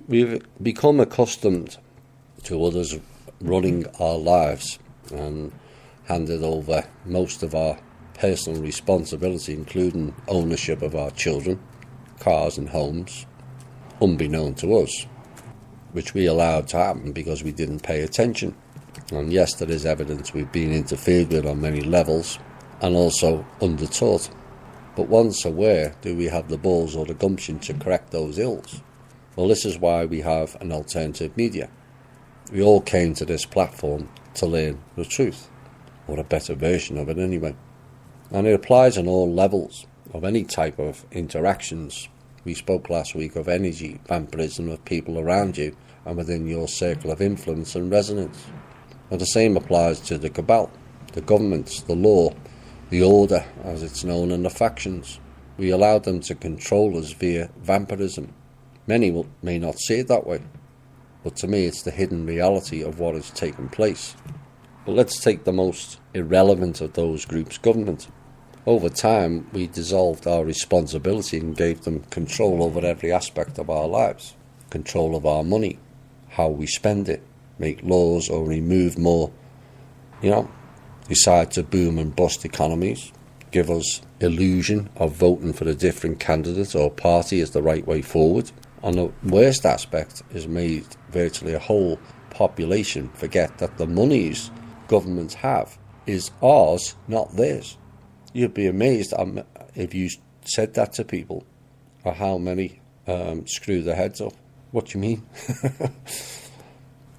We've become accustomed to others running our lives and handed over most of our personal responsibility, including ownership of our children, cars and homes, unbeknown to us, which we allowed to happen because we didn't pay attention. And yes, there is evidence we've been interfered with on many levels and also undertaught. But once aware, do we have the balls or the gumption to correct those ills? Well, this is why we have an alternative media. We all came to this platform to learn the truth, or a better version of it anyway. And it applies on all levels of any type of interactions. We spoke last week of energy vampirism of people around you and within your circle of influence and resonance. And the same applies to the cabal, the governments, the law, the order as it's known, and the factions. We allowed them to control us via vampirism. Many may not see it that way, but to me it's the hidden reality of what has taken place. But let's take the most irrelevant of those groups, government. Over time, we dissolved our responsibility and gave them control over every aspect of our lives. Control of our money, how we spend it, make laws or remove more, decide to boom and bust economies, give us illusion of voting for a different candidate or party as the right way forward. And the worst aspect is made virtually a whole population forget that the monies governments have is ours, not theirs. You'd be amazed if you said that to people, or how many screw their heads up. What do you mean?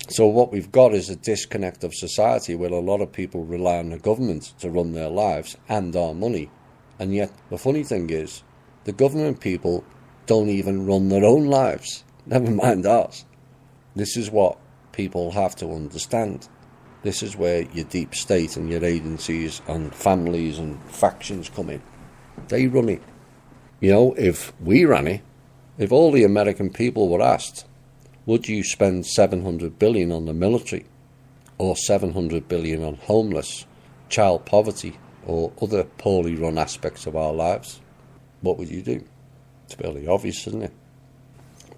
So what we've got is a disconnect of society where a lot of people rely on the government to run their lives and our money. And yet the funny thing is, the government people don't even run their own lives, never mind ours. This is what people have to understand. This is where your deep state and your agencies and families and factions come in. They run it. If we ran it, if all the American people were asked, would you spend $700 billion on the military or $700 billion on homeless, child poverty or other poorly run aspects of our lives? What would you do? It's fairly obvious, isn't it?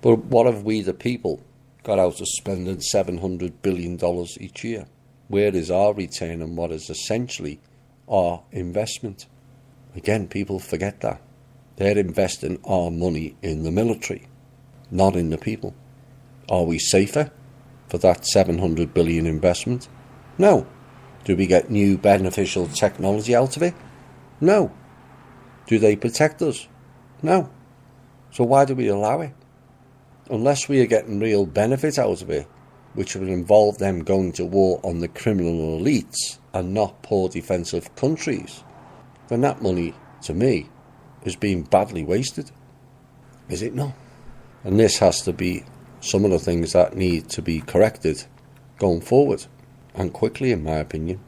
But what have we, the people, got out of spending $700 billion each year? Where is our return and what is essentially our investment? Again, people forget that. They're investing our money in the military, not in the people. Are we safer for that $700 billion investment? No. Do we get new beneficial technology out of it? No. Do they protect us? No. So why do we allow it? Unless we are getting real benefit out of it, which would involve them going to war on the criminal elites and not poor defensive countries, then that money, to me, is being badly wasted. Is it not? And this has to be some of the things that need to be corrected going forward, and quickly, in my opinion.